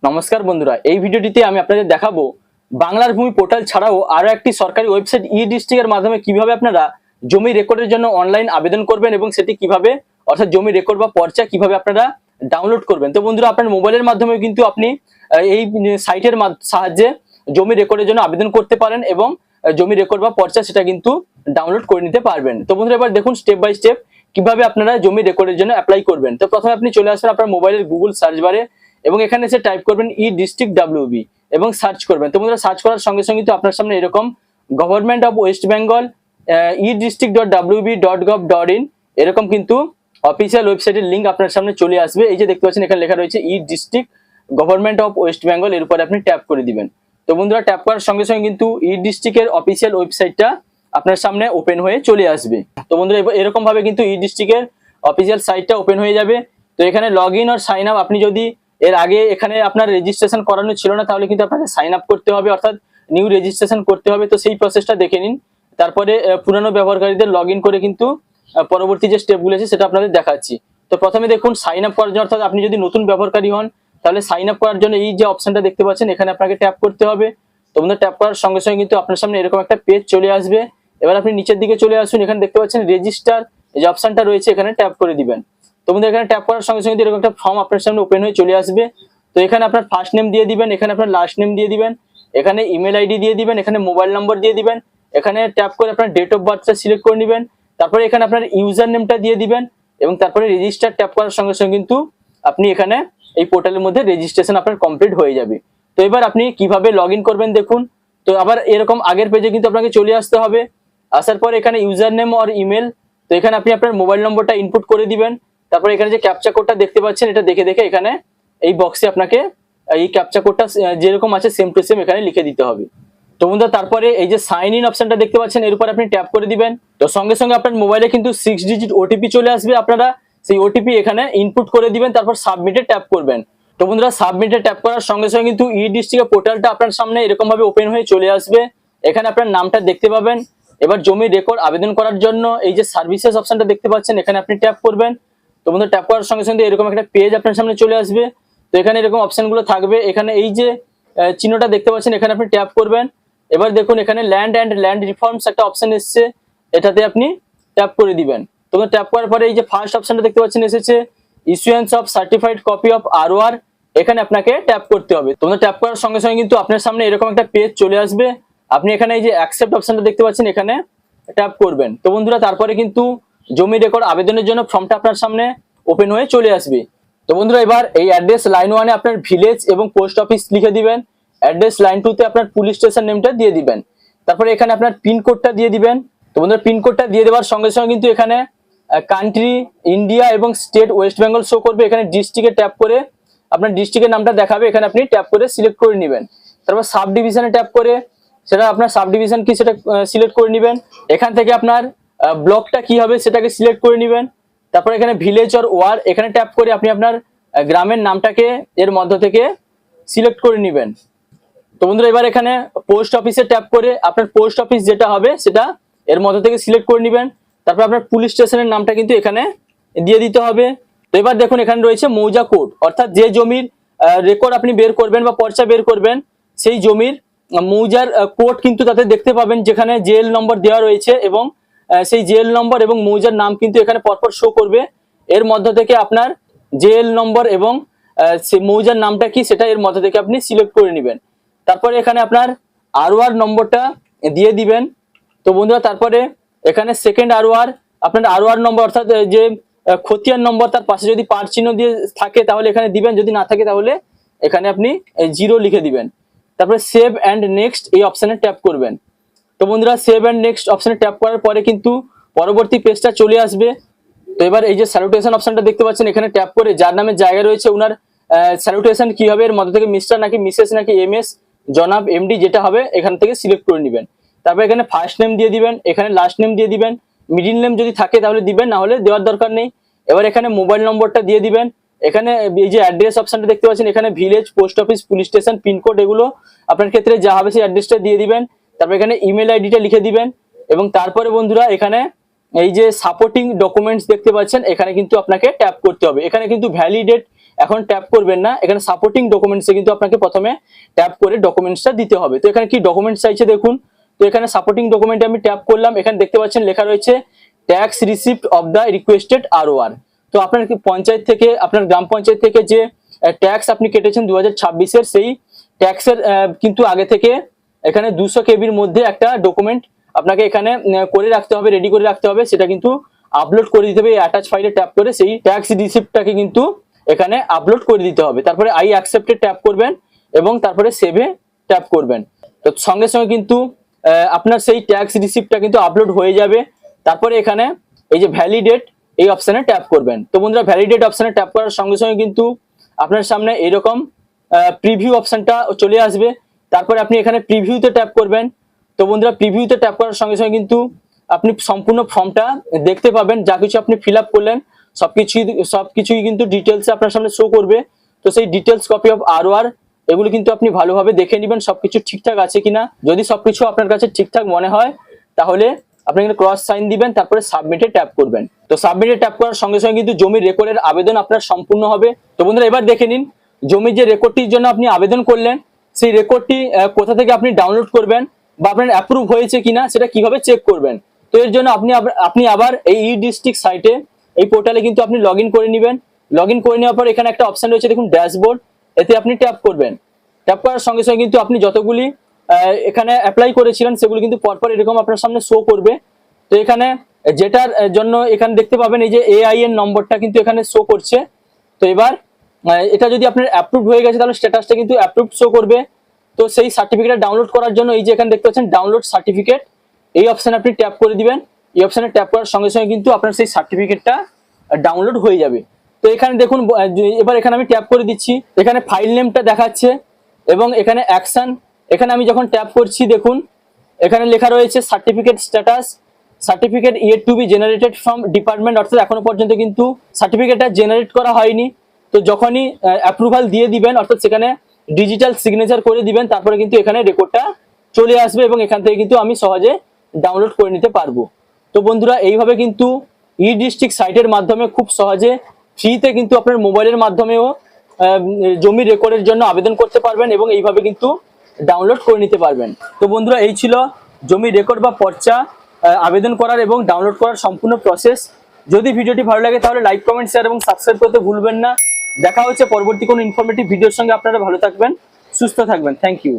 নমস্কার বন্ধুরা, এই ভিডিওটিতে আমি আপনাদের দেখাবো বাংলার ভূমি পোর্টাল ছাড়াও আরো একটি সরকারি ওয়েবসাইট ই ডিস্ট্রিক্টের মাধ্যমে কিভাবে আপনারা জমি রেকর্ডের জন্য অনলাইন আবেদন করবেন এবং সেটি কিভাবে অর্থাৎ জমি রেকর্ড বা পর্চা কিভাবে আপনারা ডাউনলোড করবেন। তো বন্ধুরা, আপনার মোবাইলের মাধ্যমে কিন্তু আপনি এই সাইটের সাহায্যে জমি রেকর্ডের জন্য আবেদন করতে পারেন এবং জমি রেকর্ড বা পর্চা সেটা কিন্তু ডাউনলোড করে নিতে পারবেন। তো বন্ধুরা, এবার দেখুন স্টেপ বাই স্টেপ কিভাবে আপনারা জমি রেকর্ডের জন্য অ্যাপ্লাই করবেন। তো প্রথমে আপনি চলে আসবেন আপনার মোবাইলের গুগল সার্চ বারে এবং এখানে এসে টাইপ করবেন ই ডিস্ট্রিক্ট ডাব্লিউবি এবং সার্চ করবেন। তো বন্ধুরা, সার্চ করার সঙ্গে সঙ্গে কিন্তু আপনার সামনে এরকম government of West Bengal e-district.wb.gov.in এরকম কিন্তু অফিসিয়াল ওয়েবসাইটের লিঙ্ক আপনার সামনে চলে আসবে। এই যে দেখতে পাচ্ছেন এখানে লেখা রয়েছে e district government of West Bengal, এর উপরে আপনি ট্যাপ করে দিবেন। তো বন্ধুরা, ট্যাপ করার সঙ্গে সঙ্গে কিন্তু ই ডিস্ট্রিক্টের অফিসিয়াল ওয়েবসাইটটা আপনার সামনে ওপেন হয়ে চলে আসবে। তো বন্ধুরা, এরকম ভাবে কিন্তু ই ডিস্ট্রিক্টের অফিসিয়াল সাইটটা ওপেন হয়ে যাবে। তো এখানে লগ ইন আর সাইন আপ, আপনি যদি এর আগে এখানে আপনার রেজিস্ট্রেশন করানো ছিল না তাহলে কিন্তু আপনাকে সাইন আপ করতে হবে, অর্থাৎ নিউ রেজিস্ট্রেশন করতে হবে। তো সেই প্রসেসটা দেখে নিন, তারপরে পুরানো ব্যবহারকারীদের লগ ইন করে কিন্তু পরবর্তী যে স্টেপগুলো আছে সেটা আপনাদের দেখাচ্ছি। তো প্রথমে দেখুন সাইন আপ করার জন্য, অর্থাৎ আপনি যদি নতুন ব্যবহারকারী হন তাহলে সাইন আপ করার জন্য এই যে অপশনটা দেখতে পাচ্ছেন এখানে আপনাকে ট্যাপ করতে হবে। তো বন্ধুরা, ট্যাপ করার সঙ্গে সঙ্গে কিন্তু আপনার সামনে এরকম একটা পেজ চলে আসবে। এবার আপনি নিচের দিকে চলে আসুন, এখানে দেখতে পাচ্ছেন রেজিস্টার এই যে অপশনটা রয়েছে এখানে ট্যাপ করে দিবেন। তো বন্ধুরা, এখানে ট্যাপ করার সঙ্গে সঙ্গে এরকম একটা ফর্ম আপনার সামনে ওপেন হয়ে চলে আসবে। তো এখানে আপনার ফার্স্ট নেম দিয়ে দিবেন, এখানে আপনার লাস্ট নেম দিয়ে দিবেন, এখানে ইমেল আইডি দিয়ে দিবেন, এখানে মোবাইল নম্বর দিয়ে দিবেন, এখানে ট্যাপ করে আপনার ডেট অফ বার্থটা সিলেক্ট করে নেবেন, তারপরে এখানে আপনার ইউজার নেমটা দিয়ে দিবেন এবং তারপরে রেজিস্টার ট্যাপ করার সঙ্গে সঙ্গে কিন্তু আপনি এখানে এই পোর্টালের মধ্যে রেজিস্ট্রেশন আপনার কমপ্লিট হয়ে যাবে। তো এবার আপনি কিভাবে লগ ইন করবেন দেখুন। তো আবার এরকম আগের পেজে কিন্তু আপনাকে চলে আসতে হবে। আসার পর এখানে ইউজার নেম আর ইমেল, তো এখানে আপনি আপনার মোবাইল নম্বরটা ইনপুট করে দিবেন। তারপরে এখানে যে ক্যাপচা কোডটা দেখতে পাচ্ছেন এটা দেখে দেখে এখানে এই বক্সে আপনাকে এই ক্যাপচা কোডটা যেরকম আছে সেম টু সেম এখানে লিখে দিতে হবে। তো বন্ধুরা, তারপরে এই যে সাইন ইন অপশনটা দেখতে পাচ্ছেন এর উপর আপনি ট্যাপ করে দিবেন। তো সঙ্গে সঙ্গে আপনার মোবাইলে কিন্তু 6 ডিজিট ওটিপি চলে আসবে, আপনারা সেই ওটিপি এখানে ইনপুট করে দিবেন, তারপর সাবমিটে ট্যাপ করবেন। তো বন্ধুরা, সাবমিটে ট্যাপ করার সঙ্গে সঙ্গে কিন্তু ই ডিস্ট্রিক্টের পোর্টালটা আপনার সামনে এরকম ভাবে ওপেন হয়ে চলে আসবে। এখানে আপনার নামটা দেখতে পাবেন। এবার জমি রেকর্ড আবেদন করার জন্য এই যে সার্ভিসেস অপশনটা দেখতে পাচ্ছেন এখানে আপনি ট্যাপ করবেন। তো বন্ধুরা, ট্যাপ করার সঙ্গে সঙ্গে এরকম একটা পেজ আপনার সামনে চলে আসবে। তো এখানে এরকম অপশনগুলো থাকবে, এখানে এই যে চিহ্নটা দেখতে পাচ্ছেন এখানে আপনি ট্যাপ করবেন। এবার দেখুন এখানে ল্যান্ড রিফর্মস একটা অপশন এসেছে, এটাতে আপনি ট্যাপ করে দিবেন। তো ট্যাপ করার পরে এই যে ফার্স্ট অপশনটা দেখতে পাচ্ছেন এসেছে issuance of certified copy of ROR, এখানে আপনাকে ট্যাপ করতে হবে। তোমরা ট্যাপ করার সঙ্গে সঙ্গে কিন্তু আপনার সামনে এরকম একটা পেজ চলে আসবে। আপনি এখানে এই যে অ্যাকসেপ্ট অপশনটা দেখতে পাচ্ছেন এখানে ট্যাপ করবেন। তো বন্ধুরা, তারপরে কিন্তু জমি রেকর্ড আবেদনের জন্য ফর্মটা আপনার সামনে ওপেন হয়ে চলে আসবে। তো বন্ধুরা, এবার এই অ্যাড্রেস লাইন 1-এ আপনার ভিলেজ এবং পোস্ট অফিস লিখে দিবেন, অ্যাড্রেস লাইন 2-তে আপনার পুলিশ স্টেশন নেমটা দিয়ে দিবেন, তারপরে এখানে আপনার পিনকোডটা দিয়ে দিবেন। তো বন্ধুরা, পিনকোডটা দিয়ে দেওয়ার সঙ্গে সঙ্গে কিন্তু এখানে কান্ট্রি ইন্ডিয়া এবং স্টেট ওয়েস্ট বেঙ্গল শো করবে। এখানে ডিস্ট্রিক্টে ট্যাপ করে আপনার ডিস্ট্রিক্টের নামটা দেখাবে, এখানে আপনি ট্যাপ করে সিলেক্ট করে নেবেন। তারপর সাব ডিভিশনে ট্যাপ করে সেটা আপনার সাব ডিভিশন কি সেটা সিলেক্ট করে নেবেন। এখান থেকে আপনার ব্লকটা কি হবে সেটাকে সিলেক্ট করে নেবেন। তারপর এখানে ভিলেজ অর ওয়ার্ড এখানে ট্যাপ করে আপনি আপনার গ্রামের নামটাকে এর মধ্য থেকে সিলেক্ট করে নেবেন। তো বন্ধুরা, এবার এখানে পোস্ট অফিসে ট্যাপ করে আপনার পোস্ট অফিস যেটা হবে সেটা এর মধ্য থেকে সিলেক্ট করে নেবেন। তারপর আপনার পুলিশ স্টেশনের নামটা কিন্তু এখানে দিয়ে দিতে হবে। তো এবার দেখুন এখানে রয়েছে মৌজা কোড, অর্থাৎ যে জমির রেকর্ড আপনি বের করবেন বা পর্চা বের করবেন সেই জমির মৌজার কোড কিন্তু তাতে দেখতে পাবেন, যেখানে জেএল নম্বর দেওয়া রয়েছে এবং সেই জেএল নম্বর এবং মৌজার নাম কিন্তু এখানে পরপর শো করবে। এর মধ্য থেকে আপনার জেএল নম্বর এবং সেই মৌজার নামটা কি সেটা এর মধ্য থেকে আপনি সিলেক্ট করে নেবেন। তারপরে এখানে আপনার আরওআর নম্বরটা দিয়ে দিবেন। তো বন্ধুরা, তারপরে এখানে সেকেন্ড আরওআর আপনার আরওআর নম্বর, অর্থাৎ যে খতিয়ান নম্বর তার পাশে যদি পার চিহ্ন দিয়ে থাকে তাহলে এখানে দিবেন, যদি না থাকে তাহলে এখানে আপনি 0 লিখে দিবেন। তারপরে সেভ অ্যান্ড নেক্সট এই অপশনে ট্যাপ করবেন। তো বন্ধুরা, সেভ অ্যান্ড নেক্সট অপশনে ট্যাপ করার পরে কিন্তু পরবর্তী পেজটা চলে আসবে। তো এবার এই যে স্যালুটেশন অপশনটা দেখতে পাচ্ছেন এখানে ট্যাপ করে যার নামে জায়গা রয়েছে ওনার স্যালুটেশন কি হবে, এর মধ্যে থেকে মিস্টার নাকি মিসেস নাকি এমএস জনাব এমডি যেটা হবে এখান থেকে সিলেক্ট করে নেবেন। তারপর এখানে ফার্স্ট নেম দিয়ে দিবেন, এখানে লাস্ট নেম দিয়ে দিবেন, মিডিল নেম যদি থাকে তাহলে দিবেন, না হলে দেওয়ার দরকার নেই। এবার এখানে মোবাইল নম্বরটা দিয়ে দিবেন। এখানে এই যে অ্যাড্রেস অপশনটা দেখতে পাচ্ছেন এখানে village, post office, police station, pin code এগুলো আপনার ক্ষেত্রে যা হবে সেই অ্যাড্রেসটা দিয়ে দিবেন। তারপর এখানে ইমেল আইডিটা লিখে দিবেন এবং তারপরে বন্ধুরা এখানে এই যে সাপোর্টিং ডকুমেন্টস দেখতে পাচ্ছেন এখানে কিন্তু আপনাকে ট্যাপ করতে হবে। এখানে কিন্তু ভ্যালিডেট এখন ট্যাপ করবেন না, এখানে সাপোর্টিং ডকুমেন্টসে কিন্তু আপনাকে প্রথমে ট্যাপ করে ডকুমেন্টসটা দিতে হবে। তো এখানে কি ডকুমেন্টস চাইছে দেখুন, তো এখানে সাপোর্টিং ডকুমেন্টে আমি ট্যাপ করলাম, এখানে দেখতে পাচ্ছেন লেখা রয়েছে tax receipt of the requested ROR। তো আপনার কি পঞ্চায়েত থেকে, আপনার গ্রাম পঞ্চায়েত থেকে যে ট্যাক্স আপনি কেটেছেন 2026-এর, সেই ট্যাক্সের কিন্তু আগে থেকে এখানে 200 কেবির মধ্যে একটা ডকুমেন্ট আপনাকে এখানে করে রাখতে হবে, রেডি করে রাখতে হবে, সেটা কিন্তু আপলোড করে দিতে হবে। অ্যাটাচ ফাইলে ট্যাপ করে সেই ট্যাক্স রিসিপ্টটাকে কিন্তু এখানে আপলোড করে দিতে হবে। তারপরে আই অ্যাকসেপ্টে ট্যাপ করবেন এবং তারপরে সেভে ট্যাপ করবেন। তো সঙ্গে সঙ্গে কিন্তু আপনার সেই ট্যাক্স রিসিপ্টটা কিন্তু আপলোড হয়ে যাবে। তারপরে এখানে এই যে ভ্যালিডেট এই অপশনে ট্যাপ করবেন। তো বন্ধুরা ভ্যালিডেট অপশনে ট্যাপ করার সঙ্গে সঙ্গে কিন্তু আপনার সামনে এরকম প্রিভিউ অপশনটা চলে আসবে। তারপরে আপনি এখানে প্রিভিউতে ট্যাপ করবেন। তো বন্ধুরা প্রিভিউতে ট্যাপ করার সঙ্গে সঙ্গে কিন্তু আপনি সম্পূর্ণ ফর্মটা দেখতে পাবেন, যা কিছু আপনি ফিল আপ করলেন সবকিছুই কিন্তু ডিটেলসে আপনার সামনে শো করবে। তো সেই ডিটেলস কপি অফ ROR এগুলো কিন্তু আপনি ভালোভাবে দেখে নেবেন সবকিছু ঠিকঠাক আছে কিনা। যদি সবকিছু আপনার কাছে ঠিকঠাক মনে হয় তাহলে আপনি এখানে ক্রস সাইন দিবেন, তারপরে সাবমিটে ট্যাপ করবেন। তো সাবমিটে ট্যাপ করার সঙ্গে সঙ্গে কিন্তু জমির রেকর্ডের আবেদন আপনার সম্পূর্ণ হবে। তো বন্ধুরা এবার দেখে নিন জমির যে রেকর্ডটির জন্য আপনি আবেদন করলেন সেই রেকর্ডটি কোথা থেকে আপনি ডাউনলোড করবেন বা আপনার অ্যাপ্রুভ হয়েছে কিনা সেটা কিভাবে চেক করবেন। তো এর জন্য আপনি আবার এই ডিস্ট্রিক্ট সাইটে, এই পোর্টালে কিন্তু আপনি লগ ইন করে নেবেন। লগ ইন করে নেওয়ার পর এখানে একটা অপশন রয়েছে দেখুন ড্যাশবোর্ড, এতে আপনি ট্যাপ করবেন। ট্যাপ করার সঙ্গে সঙ্গে কিন্তু আপনি যতগুলি এখানে অ্যাপ্লাই করেছিলেন সেগুলো কিন্তু পরপর এরকম আপনার সামনে শো করবে। তো এখানে যেটার জন্য এখানে দেখতে পাবেন এই যে AIN নম্বরটা কিন্তু এখানে শো করছে। তো এবার এটা যদি আপনার অ্যাপ্রুভ হয়ে গেছে তাহলে স্ট্যাটাসটা কিন্তু অ্যাপ্রুভ শো করবে। তো সেই সার্টিফিকেট ডাউনলোড করার জন্য এই যে এখানে দেখতে পাচ্ছেন ডাউনলোড সার্টিফিকেট, এই অপশনে আপনি ট্যাপ করে দিবেন। এই অপশনে ট্যাপ করার সঙ্গে সঙ্গে কিন্তু আপনার সেই সার্টিফিকেটটা ডাউনলোড হয়ে যাবে। তো এখানে দেখুন এবার এখানে আমি ট্যাপ করে দিচ্ছি, এখানে ফাইল নেমটা দেখাচ্ছে এবং এখানে অ্যাকশন, এখানে আমি যখন ট্যাপ করছি দেখুন এখানে লেখা রয়েছে certificate status, certificate yet two B generated from department, অর্থাৎ এখনো পর্যন্ত কিন্তু সার্টিফিকেটটা জেনারেট করা হয়নি। তো যখনই অ্যাপ্রুভাল দিয়ে দিবেন অর্থাৎ সেখানে ডিজিটাল সিগনেচার করে দিবেন তারপরে কিন্তু এখানে রেকর্ডটা চলে আসবে এবং এখান থেকে কিন্তু আমি সহজে ডাউনলোড করে নিতে পারবো। তো বন্ধুরা এইভাবে কিন্তু ডিস্ট্রিক্ট সাইটের মাধ্যমে খুব সহজে ফ্রিতে কিন্তু আপনার মোবাইলের মাধ্যমেও জমি রেকর্ডের জন্য আবেদন করতে পারবেন এবং এইভাবে কিন্তু ডাউনলোড করে নিতে পারবেন। তো বন্ধুরা এই ছিল জমি রেকর্ড বা পর্চা আবেদন করার এবং ডাউনলোড করার সম্পূর্ণ প্রসেস। যদি ভিডিওটি ভালো লাগে তাহলে লাইক, কমেন্ট, শেয়ার এবং সাবস্ক্রাইব করতে ভুলবেন না। দেখা হচ্ছে পরবর্তী কোনো ইনফরমেটিভ ভিডিওর সঙ্গে। আপনারা ভালো থাকবেন, সুস্থ থাকবেন। Thank you.